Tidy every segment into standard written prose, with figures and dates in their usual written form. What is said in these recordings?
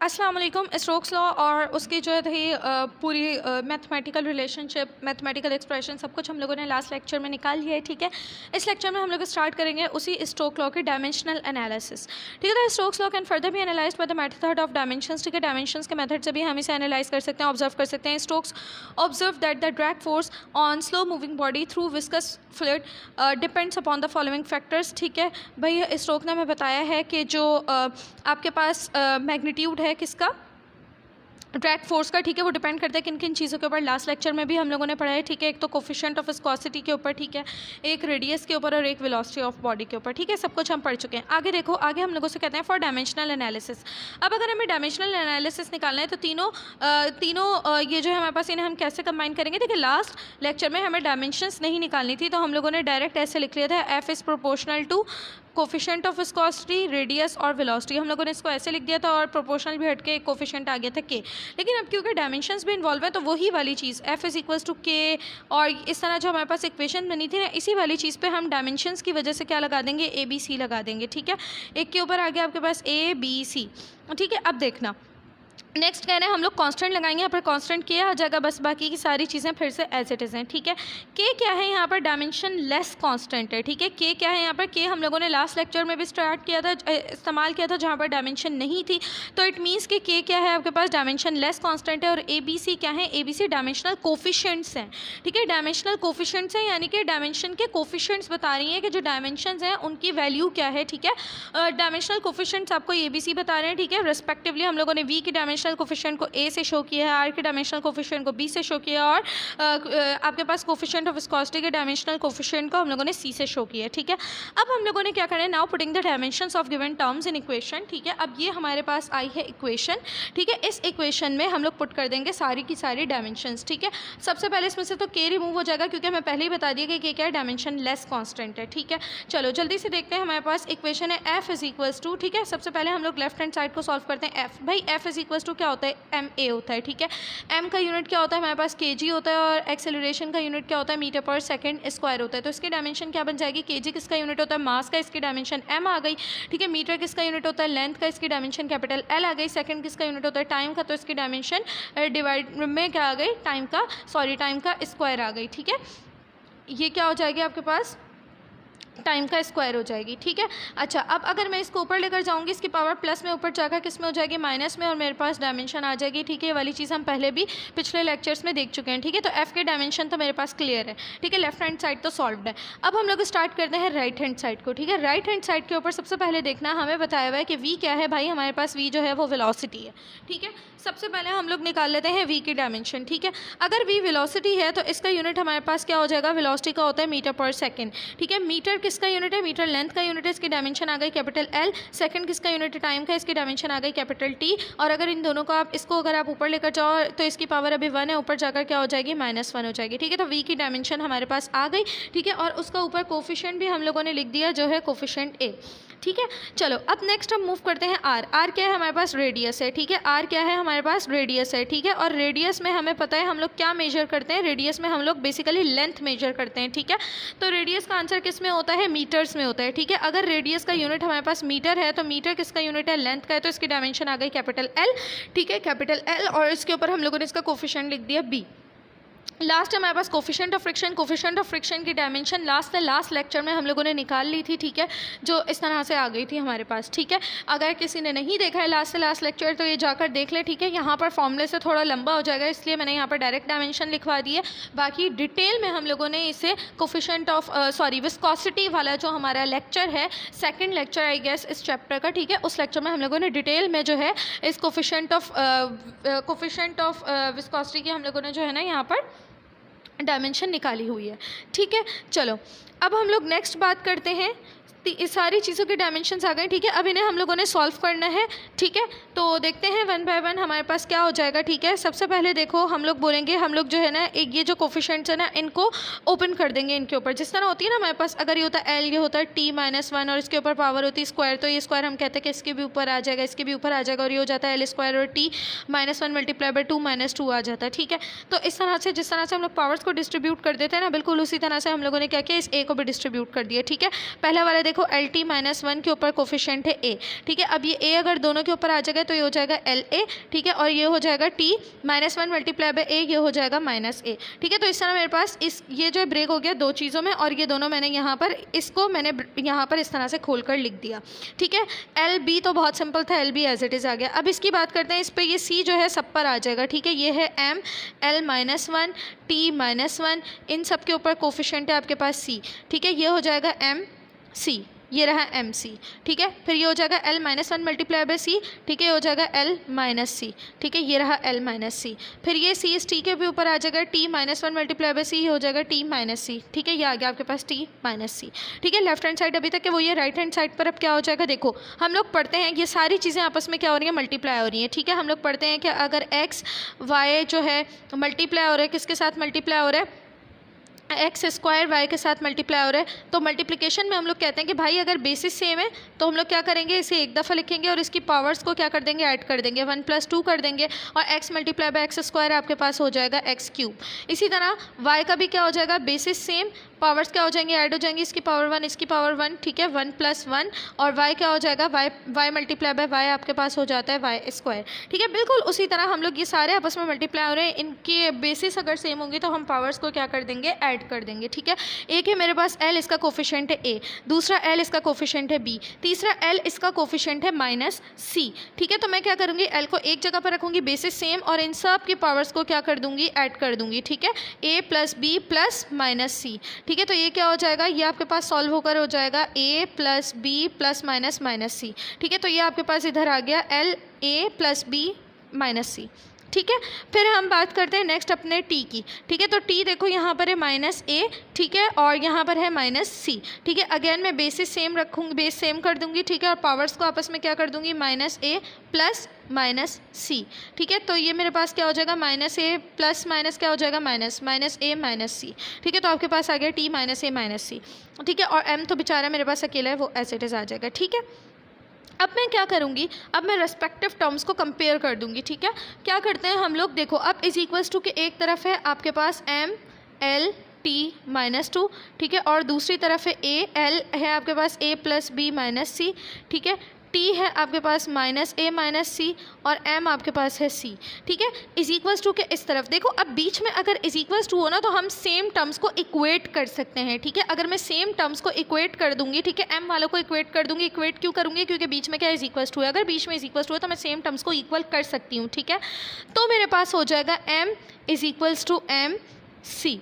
अस्सलाम वालेकुम। Stokes law और उसकी जो थी पूरी मैथमेटिकल रिलेशनशिप, मैथमेटिकल एक्सप्रेशन सब कुछ हम लोगों ने लास्ट लेक्चर में निकाल लिया है। ठीक है, इस लेक्चर में हम लोग स्टार्ट करेंगे उसी स्टोक लॉ के डायमेंशनल एनालिसिस। ठीक है, तो स्टोक्स लॉ कैन फर्दर भी analyze by the method of dimensions. ठीक है, डायमेंशंस के मेथड से भी हम इसे एनालाइज कर सकते हैं, ऑब्जर्व कर सकते हैं। Stokes observe that the drag force on slow moving body through viscous fluid depends upon the following factors. ठीक है भाई, स्टोक ने हमें बताया है कि जो आपके पास मैग्नीट्यूड है किसका, ड्रैग फोर्स का, ठीक है, वो डिपेंड करता है किन किन चीज़ों के ऊपर। लास्ट लेक्चर में भी हम लोगों ने पढ़ा है। ठीक है, एक तो कोफिशिएंट ऑफ विस्कोसिटी के ऊपर, ठीक है, एक रेडियस के ऊपर और एक वेलोसिटी ऑफ बॉडी के ऊपर। ठीक है, सब कुछ हम पढ़ चुके हैं। आगे देखो, आगे हम लोगों से कहते हैं फॉर डायमेंशनल एनालिसिस। अब अगर हमें डायमेंशनल एनालिसिस निकालना है तो तीनों ये जो है हमारे पास, इन्हें हम कैसे कंबाइन करेंगे। देखिए, लास्ट लेक्चर में हमें डायमेंशंस नहीं निकालनी थी, तो हम लोगों ने डायरेक्ट ऐसे लिख लिया था, F is proportional to coefficient of viscosity, radius और वेलोसिटी। हम लोगों ने इसको ऐसे लिख दिया था और प्रोपोर्शनल भी हट के एक कोफिशिएंट आ गया था के। लेकिन अब क्योंकि डायमेंशंस भी इन्वॉल्व है तो वही वाली चीज़ एफ इज़ इक्वल्स टू के, और इस तरह जो हमारे पास इक्वेशन बनी थी ना, इसी वाली चीज़ पे हम डायमेंशंस की वजह से क्या लगा देंगे, ए बी सी लगा देंगे। ठीक है, एक के ऊपर आ गया आपके पास ए बी सी। ठीक है, अब देखना नेक्स्ट कह रहे हैं हम लोग कांस्टेंट लगाएंगे। यहाँ पर कांस्टेंट के आ जाएगा, बस बाकी की सारी चीज़ें फिर से एज इट इज़ हैं। ठीक है, के क्या है यहाँ पर, डायमेंशन लेस कांस्टेंट है। ठीक है, के क्या है यहाँ पर, के हम लोगों ने लास्ट लेक्चर में भी स्टार्ट किया था, इस्तेमाल किया था जहाँ पर डायमेंशन नहीं थी। तो इट मीन्स कि के क्या है आपके पास, डायमेंशन लेस कांस्टेंट है। और ए बी सी क्या है, A B C dimensional coefficients हैं। ठीक है, डायमेंशनल कोफिशिएंट्स हैं, यानी कि डायमेंशन के कोफिशिएंट्स बता रही हैं कि जो डायमेंशंस हैं उनकी वैल्यू क्या है। ठीक है, डायमेंशनल कोफिशिएंट्स आपको ए बी सी बता रहे हैं। ठीक है, रिस्पेक्टिवली हम लोगों ने वी की डायमेंशनल कोफिशिएंट को ए से शो किया है, आर के डायमेंशनल कोफिशिएंट को बी से शो किया, और आपके पास कोफिशिएंट ऑफ विस्कोसिटी के डायमेंशनल कोफिशिएंट को हम लोगों ने सी से शो किया है। ठीक है, अब हम लोगों ने क्या करना है, now putting the dimensions of given terms in equation. ठीक है, अब ये हमारे पास आई है इक्वेशन। ठीक है, इस इक्वेशन में हम लोग पुट कर देंगे सारी की सारी डायमेंशंस। ठीक है, सबसे पहले इसमें से तो के रिमूव हो जाएगा क्योंकि हमें पहले ही बता दिया कि क्या है, डायमेंशन लेस कॉन्स्टेंट है। ठीक है, चलो जल्दी से देखते हैं। हमारे पास इक्वेशन है एफ इज इक्वल्स टू, ठीक है, सबसे पहले हम लोग लेफ्ट हैंड साइड को सॉल्व करते हैं। एफ भाई, एफ इज इक्वल्स टू क्या होता है, एम ए होता है। ठीक है, एम का यूनिट क्या होता है हमारे पास, केजी होता है, और एक्सेलरेशन का यूनिट क्या होता है, मीटर पर सेकंड स्क्वायर होता है। तो इसकी डायमेंशन क्या बन जाएगी, केजी किसका यूनिट होता है, मास का, इसकी डायमेंशन एम आ गई। ठीक है, मीटर किसका यूनिट होता है, लेंथ का, इसकी डायमेंशन कैपिटल एल आ गई। सेकंड किसका यूनिट होता है, टाइम का, तो इसकी डायमेंशन डिवाइड में क्या आ गई, टाइम का स्क्वायर आ गई। ठीक है, ये क्या हो जाएगी आपके पास, टाइम का स्क्वायर हो जाएगी। ठीक है, अच्छा, अब अगर मैं इसको ऊपर लेकर जाऊंगी, इसकी पावर प्लस में ऊपर जाकर किस में हो जाएगी, माइनस में, और मेरे पास डायमेंशन आ जाएगी। ठीक है, ये वाली चीज़ हम पहले भी पिछले लेक्चर्स में देख चुके हैं। ठीक है, तो एफ के डायमेंशन तो मेरे पास क्लियर है। ठीक है, लेफ्ट हैंड साइड तो सॉल्व्ड है। अब हम लोग स्टार्ट करते हैं राइट हैंड साइड को। ठीक है, राइट हैंड साइड के ऊपर सबसे पहले देखना, हमें बताया हुआ है कि वी क्या है भाई, हमारे पास वी जो है वो वेलोसिटी है। ठीक है, सबसे पहले हम लोग निकाल लेते हैं वी की डायमेंशन। ठीक है, अगर वी वेलोसिटी है तो इसका यूनिट हमारे पास क्या हो जाएगा, वेलोसिटी का होता है मीटर पर सेकंड। ठीक है, मीटर किसका यूनिट है, मीटर लेंथ का यूनिट है, इसकी डायमेंशन आ गई कैपिटल एल। सेकंड किसका यूनिट है, टाइम का, इसकी डायमेंशन आ गई कैपिटल टी। और अगर इन दोनों को आप अगर आप ऊपर लेकर जाओ तो इसकी पावर अभी 1 है, ऊपर जाकर क्या हो जाएगी, -1 हो जाएगी। ठीक है, तो वी की डायमेंशन हमारे पास आ गई। ठीक है, और उसका ऊपर कोफिशिएंट भी हम लोगों ने लिख दिया जो है कोफिशिएंट ए। ठीक है, चलो अब नेक्स्ट हम मूव करते हैं आर। आर क्या है हमारे पास, रेडियस है। ठीक है, आर क्या है हमारे पास, रेडियस है। ठीक है, और रेडियस में हमें पता है हम लोग क्या मेजर करते हैं, रेडियस में हम लोग बेसिकली लेंथ मेजर करते हैं। ठीक है, तो रेडियस का आंसर किस में होता है, मीटर्स में होता है। ठीक है, अगर रेडियस का यूनिट हमारे पास मीटर है तो मीटर किसका यूनिट है, लेंथ का है, तो इसकी डायमेंशन आ गई कैपिटल एल। ठीक है, कैपिटल एल, और इसके ऊपर हम लोगों ने इसका कोफिशिएंट लिख दिया बी। लास्ट हमारे पास coefficient of friction, coefficient of friction की डायमेंशन लास्ट लेक्चर में हम लोगों ने निकाल ली थी। ठीक है, जो इस तरह से आ गई थी हमारे पास। ठीक है, अगर किसी ने नहीं देखा है लास्ट लेक्चर तो ये जाकर देख ले। ठीक है, यहाँ पर फॉर्मूले से थोड़ा लंबा हो जाएगा, इसलिए मैंने यहाँ पर डायरेक्ट डायमेंशन लिखवा दी है। बाकी डिटेल में हम लोगों ने इसे कोफिशिएंट ऑफ विस्कोसिटी वाला जो हमारा लेक्चर है, सेकेंड लेक्चर आई गेस इस चैप्टर का, ठीक है, उस लेक्चर में हम लोगों ने डिटेल में जो है इस कोफिशिएंट ऑफ विस्कोसिटी की हम लोगों ने जो है ना यहाँ पर डायमेंशन निकाली हुई है। ठीक है, चलो अब हम लोग नेक्स्ट बात करते हैं। इस सारी चीज़ों के डायमेंशंस आ गए। ठीक है, अब इन्हें हम लोगों ने सॉल्व करना है। ठीक है, तो देखते हैं 1 बाय 1 हमारे पास क्या हो जाएगा। ठीक है, सबसे पहले देखो हम लोग बोलेंगे, हम लोग जो है ना एक ये जो कोफिशिएंट्स है ना इनको ओपन कर देंगे इनके ऊपर। जिस तरह होती है ना हमारे पास, अगर ये होता है एल, ये होता है t-1 और इसके ऊपर पावर होती है स्क्वायर, तो ये स्क्वायर हम कहते हैं कि इसके भी ऊपर आ जाएगा, इसके भी ऊपर आ जाएगा, और ये हो जाता है एल स्क्वायर, और t-1 मल्टीप्लाई बाय 2 -2 आ जाता है। ठीक है, तो इस तरह से जिस तरह से हम लोग पावर्स को डिस्ट्रीब्यूट कर देते हैं ना, बिल्कुल उसी तरह से हम लोगों ने क्या किया, इस ए को भी डिस्ट्रीब्यूट कर दिया। ठीक है, पहला वाला देखो एल टी माइनस वन के ऊपर कोफिशिएंट है ए, ठीक है। अब ये ए अगर दोनों के ऊपर आ जाएगा तो ये हो जाएगा एल ए, ठीक है, और ये हो जाएगा T minus one multiply by A, ये हो जाएगा माइनस ए, ठीक है। तो इस तरह मेरे पास इस ये जो ब्रेक हो गया दो चीज़ों में, और ये दोनों मैंने यहाँ पर इसको मैंने यहाँ पर इस तरह से खोल कर लिख दिया, ठीक है। एल बी तो बहुत सिंपल था, L B as it is आ गया। अब इसकी बात करते हैं, इस पर ये सी जो है सब पर आ जाएगा, ठीक है। ये है M L minus one T minus one, इन सब के ऊपर कोफिशिएंट है आपके पास सी, ठीक है। ये हो जाएगा एम सी, ये रहा एम सी, ठीक है। फिर ये हो जाएगा L minus one multiply by C, ठीक है, ये हो जाएगा एल माइनस सी, ठीक है, ये रहा एल माइनस सी। फिर ये सी इस टी के भी ऊपर आ जाएगा, T minus one multiply by C, ये हो जाएगा टी माइनस सी, ठीक है। ये आ गया आपके पास टी माइनस सी, ठीक है। लेफ्ट हैंड साइड अभी तक है वो, ये राइट हैंड साइड पर अब क्या हो जाएगा, देखो हम लोग पढ़ते हैं ये सारी चीज़ें आपस में क्या हो रही है, मल्टीप्लाई हो रही हैं, ठीक है। हम लोग पढ़ते हैं कि अगर एक्स वाई जो है मल्टीप्लाई हो रहा है, किसके साथ मल्टीप्लाई हो रहा है, एक्स स्क्वायर वाई के साथ मल्टीप्लाई हो रहा है, तो मल्टीप्लिकेशन में हम लोग कहते हैं कि भाई अगर बेसिस सेम है तो हम लोग क्या करेंगे, इसे एक दफ़ा लिखेंगे और इसकी पावर्स को क्या कर देंगे, ऐड कर देंगे, 1 + 2 कर देंगे, और x multiply by x square आपके पास हो जाएगा एक्स क्यूब। इसी तरह वाई का भी क्या हो जाएगा, बेसिस सेम, पावर्स क्या हो जाएंगे, ऐड हो जाएंगी, इसकी पावर 1 इसकी पावर 1, ठीक है, 1 + 1, और वाई क्या हो जाएगा, वाई मल्टीप्लाई बाय वाई आपके पास हो जाता है वाई स्क्वायर, ठीक है। बिल्कुल उसी तरह हम लोग ये सारे आपस में मल्टीप्लाई हो रहे हैं, इनके बेसिस अगर सेम होंगे तो हम पावर्स को क्या कर देंगे, ऐड कर देंगे, ठीक है। एक है मेरे पास एल, इसका कोफिशिएंट है ए, दूसरा एल इसका कोफिशिएंट है बी, तीसरा एल इसका कोफिशिएंट है माइनस सी, ठीक है। तो मैं क्या करूँगी, एल को एक जगह पर रखूँगी बेसिस सेम, और इन सब की पावर्स को क्या कर दूँगी, ऐड कर दूँगी, ठीक है, ए plus B plus minus C, ठीक है। तो ये क्या हो जाएगा, ये आपके पास सॉल्व होकर हो जाएगा A plus B plus minus minus C, ठीक है। तो ये आपके पास इधर आ गया L A plus B minus C, ठीक है। फिर हम बात करते हैं नेक्स्ट अपने टी की, ठीक है। तो टी देखो यहाँ पर है माइनस ए, ठीक है, और यहाँ पर है माइनस सी, ठीक है। अगेन मैं बेसिस सेम रखूँगी, बेस सेम कर दूँगी, ठीक है, और पावर्स को आपस में क्या कर दूँगी, माइनस ए प्लस माइनस सी, ठीक है। तो ये मेरे पास क्या हो जाएगा, माइनस ए प्लस माइनस क्या हो जाएगा, माइनस ए माइनस सी, ठीक है। तो आपके पास आ गया T minus A minus C, ठीक है, और एम तो बेचारा मेरे पास अकेला है, वो एज इट इज़ आ जाएगा, ठीक है। अब मैं क्या करूँगी, अब मैं रेस्पेक्टिव टर्म्स को कंपेयर कर दूँगी, ठीक है। क्या करते हैं हम लोग, देखो अब इज इक्वल्स टू के एक तरफ है आपके पास M L T minus two, ठीक है, और दूसरी तरफ है ए एल है आपके पास ए प्लस बी माइनस सी, ठीक है, टी है आपके पास माइनस ए माइनस सी, और एम आपके पास है सी, ठीक है। इज इक्वल्स टू के इस तरफ देखो, अब बीच में अगर इज इक्वल्स टू हो ना तो हम सेम टर्म्स को इक्वेट कर सकते हैं, ठीक है। अगर मैं सेम टर्म्स को इक्वेट कर दूंगी, ठीक है, एम वालों को इक्वेट कर दूंगी, इक्वेट क्यों करूंगी, क्योंकि बीच में क्या इज इक्वल्स टू है, अगर बीच में इज इक्वल्स टू है तो मैं सेम टर्म्स को इक्वल कर सकती हूँ, ठीक है। तो मेरे पास हो जाएगा M is equals to M C,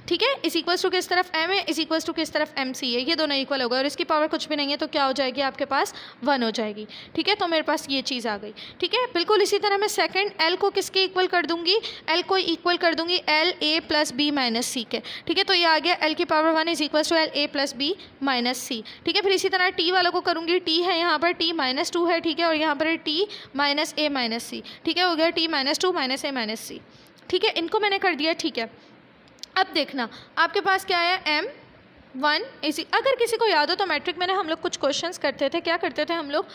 ठीक है। इस इक्वल्स टू किस तरफ एम है, इस इक्वल्स टू किस तरफ एम सी है, ये दोनों इक्वल हो गए, और इसकी पावर कुछ भी नहीं है तो क्या हो जाएगी आपके पास 1 हो जाएगी, ठीक है। तो मेरे पास ये चीज़ आ गई, ठीक है। बिल्कुल इसी तरह मैं सेकंड एल को किसके इक्वल कर दूंगी, एल को इक्वल कर दूंगी L A plus B minus C के, ठीक है। तो ये आ गया एल की power 1 is equals to L A plus B minus C, ठीक है। फिर इसी तरह टी वालों को करूँगी, टी है यहाँ पर टी माइनस टू है, ठीक है, और यहाँ पर है T minus A minus C, ठीक है, हो गया T minus to minus A minus C, ठीक है। इनको मैंने कर दिया, ठीक है। अब देखना आपके पास क्या आया, एम 1 इसी, अगर किसी को याद हो तो मैट्रिक में ना हम लोग कुछ क्वेश्चंस करते थे, क्या करते थे हम लोग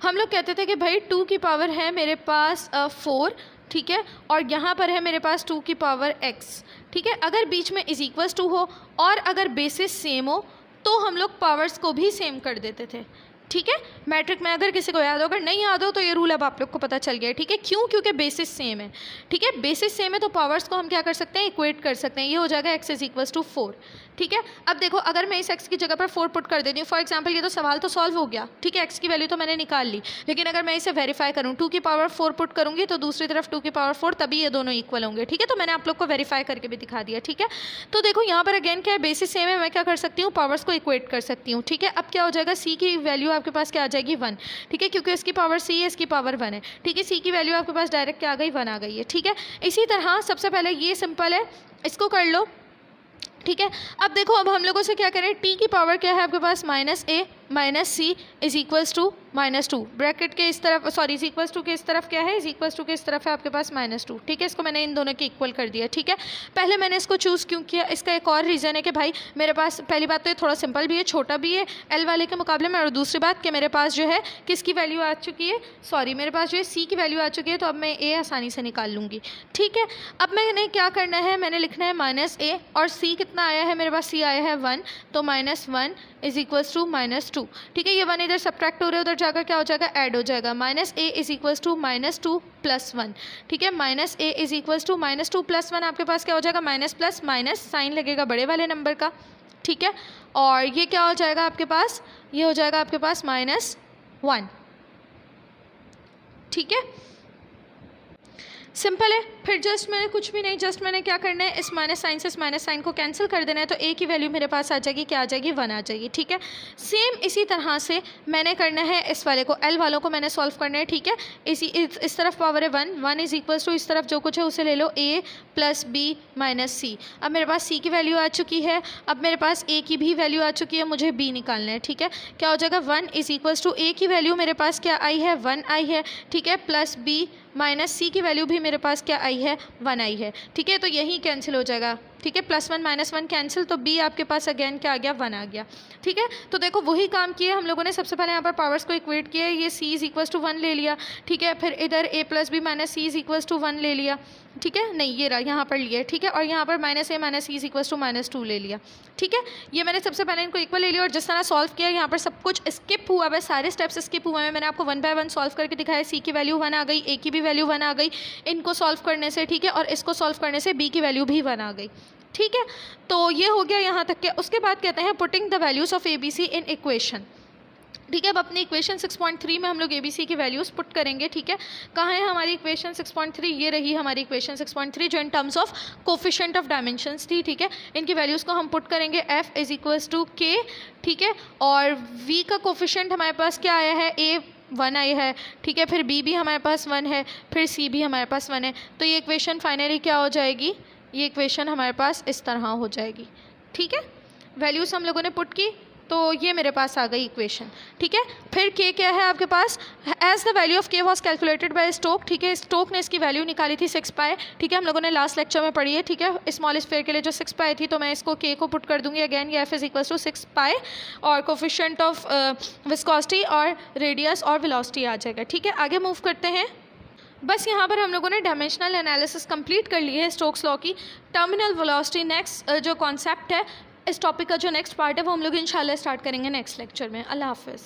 कहते थे कि भाई 2 की पावर है मेरे पास 4, ठीक है, और यहाँ पर है मेरे पास 2 की पावर x, ठीक है। अगर बीच में इज इक्वल्स टू हो और अगर बेसिस सेम हो तो हम लोग पावर्स को भी सेम कर देते थे, ठीक है। मैट्रिक में अगर किसी को याद हो, अगर नहीं याद हो तो ये रूल अब आप लोग को पता चल गया है, ठीक है। क्यों, क्योंकि बेसिस सेम है, ठीक है, बेसिस सेम है तो पावर्स को हम क्या कर सकते हैं, इक्वेट कर सकते हैं। ये हो जाएगा x इज इक्वल्स टू 4, ठीक है। अब देखो अगर मैं इस x की जगह पर 4 पुट कर देती हूँ, फॉर एग्जांपल ये तो सवाल तो सॉल्व हो गया, ठीक है, x की वैल्यू तो मैंने निकाल ली, लेकिन अगर मैं इसे वेरीफाई करूँ 2 की पावर 4 पुट करूँगी तो दूसरी तरफ 2 की पावर 4, तभी ये दोनों इक्वल होंगे, ठीक है। तो मैंने आप लोग को वेरीफाई करके भी दिखा दिया, ठीक है। तो देखो यहाँ पर अगेन क्या है, बेसिस सेम है, मैं क्या कर सकती हूँ, पावर्स को इक्वेट कर सकती हूँ, ठीक है। अब क्या हो जाएगा, c की वैल्यू आपके पास क्या आ जाएगी 1, ठीक है, क्योंकि इसकी पावर c है, इसकी पावर 1 है, ठीक है। c की वैल्यू आपके पास डायरेक्ट क्या आ गई, 1 आ गई है, ठीक है। इसी तरह सबसे पहले ये सिंपल है, इसको कर लो, ठीक है। अब देखो अब हम लोगों से क्या करें, t की पावर क्या है आपके पास minus A minus C is equals to -2, bracket के इस तरफ, सॉरी इज इक्वल्स टू के इस तरफ क्या है, इज इक्वल्स टू के इस तरफ है आपके पास -2, ठीक है। इसको मैंने इन दोनों के इक्वल कर दिया, ठीक है। पहले मैंने इसको चूज़ क्यों किया, इसका एक और रीज़न है कि भाई मेरे पास पहली बात तो ये थोड़ा सिंपल भी है, छोटा भी है एल वाले के मुकाबले में, और दूसरी बात कि मेरे पास जो है किसकी वैल्यू आ चुकी है, सॉरी मेरे पास जो है सी की वैल्यू आ चुकी है, तो अब मैं ए आसानी से निकाल लूँगी, ठीक है। अब मैंने क्या करना है, मैंने लिखना है -a, और सी कितना आया है मेरे पास, सी आया है 1, तो -1 इज इक्वल्स टू -2, ठीक है। ये 1 इधर सब्ट्रैक्ट हो रहा है, उधर जाकर क्या हो जाएगा, ऐड हो जाएगा। -a इज इक्वल्स टू -2 + 1, ठीक है। -a इज इक्वल्स टू -2 + 1 आपके पास क्या हो जाएगा, माइनस प्लस माइनस, साइन लगेगा बड़े वाले नंबर का, ठीक है। और ये क्या हो जाएगा आपके पास, ये हो जाएगा आपके पास -1, ठीक है। सिंपल है। फिर जस्ट मैंने कुछ भी नहीं, जस्ट मैंने क्या करना है, इस माइनस साइन से इस माइनस साइन को कैंसिल कर देना है, तो ए की वैल्यू मेरे पास आ जाएगी, क्या आ जाएगी, 1 आ जाएगी, ठीक है। सेम इसी तरह से मैंने करना है इस वाले को, एल वालों को मैंने सॉल्व करना है, ठीक है। इस तरफ पावर है 1 इज इक्वल्स टू, इस तरफ जो कुछ है उसे ले लो, a + b - c। अब मेरे पास c की वैल्यू आ चुकी है, अब मेरे पास a की भी वैल्यू आ चुकी है, मुझे b निकालना है, ठीक है। क्या हो जाएगा, 1 इज इक्वल्स टू, a की वैल्यू मेरे पास क्या आई है, 1 आई है, ठीक है, प्लस b - c की वैल्यू भी मेरे पास क्या आई है, 1 आई है, ठीक है। तो यही कैंसिल हो जाएगा, ठीक है। +1 - 1 कैंसिल, तो b आपके पास अगेन क्या आ गया, 1 आ गया, ठीक है। तो देखो वही काम किया हम लोगों ने, सबसे पहले यहाँ पर पावर्स को इक्वेट किया, ये c इज इक्वल्स टू 1 ले लिया, ठीक है। फिर इधर a + b - c is equals to 1 ले लिया, ठीक है। नहीं, ये रहा यहाँ पर लिया, ठीक है। और यहाँ पर -a - c is equals to -2 ले लिया, ठीक है। ये मैंने सबसे पहले इनको इक्वल ले लिया, और जिस तरह सॉल्व किया यहाँ पर सब कुछ स्किप हुआ है, सारे स्टेप्स स्किप हुए हैं। मैंने आपको 1 बाय 1 सॉल्व करके दिखाया, c की वैल्यू 1 आ गई, a की भी वैल्यू 1 आ गई इनको सॉल्व करने से, ठीक है। और इसको सॉल्व करने से b की वैल्यू भी 1 आ गई, ठीक है। तो ये हो गया यहाँ तक के। उसके बाद कहते हैं putting the values of ABC in equation, ठीक है। अब अपनी इक्वेशन 6.3 में हम लोग ABC की वैल्यूज़ पुट करेंगे, ठीक है। कहाँ है हमारी इक्वेशन 6.3, ये रही हमारी इक्वेशन 6.3, जो in terms of coefficient of dimensions थी, ठीक है। इनकी वैल्यूज़ को हम पुट करेंगे, f is equals to k, ठीक है। और v का कोफिशिएंट हमारे पास क्या आया है, a 1 आई है, ठीक है। फिर b भी हमारे पास 1 है, फिर c भी हमारे पास 1 है। तो ये इक्वेशन फाइनली क्या हो जाएगी, ये इक्वेशन हमारे पास इस तरह हो जाएगी, ठीक है। वैल्यूज़ हम लोगों ने पुट की, तो ये मेरे पास आ गई इक्वेशन, ठीक है। फिर k क्या है आपके पास, as the value of k was calculated by Stoke, ठीक है। स्टोक ने इसकी वैल्यू निकाली थी 6 पाई, ठीक है। हम लोगों ने लास्ट लेक्चर में पढ़ी है, ठीक है। स्मॉल स्फीयर के लिए जो 6 पाई थी, तो मैं इसको k को पुट कर दूंगी अगेन, ये f इज इक्वल्स टू 6 पाई, और कोफिशिएंट ऑफ विस्कोसिटी और रेडियस और वेलोसिटी आ जाएगा, ठीक है। आगे मूव करते हैं। बस यहाँ पर हम लोगों ने डायमेंशनल एनालिसिस कंप्लीट कर ली है स्टोक्स लॉ की। टर्मिनल वेलोसिटी नेक्स्ट जो कॉन्सेप्ट है, इस टॉपिक का जो नेक्स्ट पार्ट है वो हम लोग इंशाल्लाह स्टार्ट करेंगे नेक्स्ट लेक्चर में। अल्लाह हाफिज़।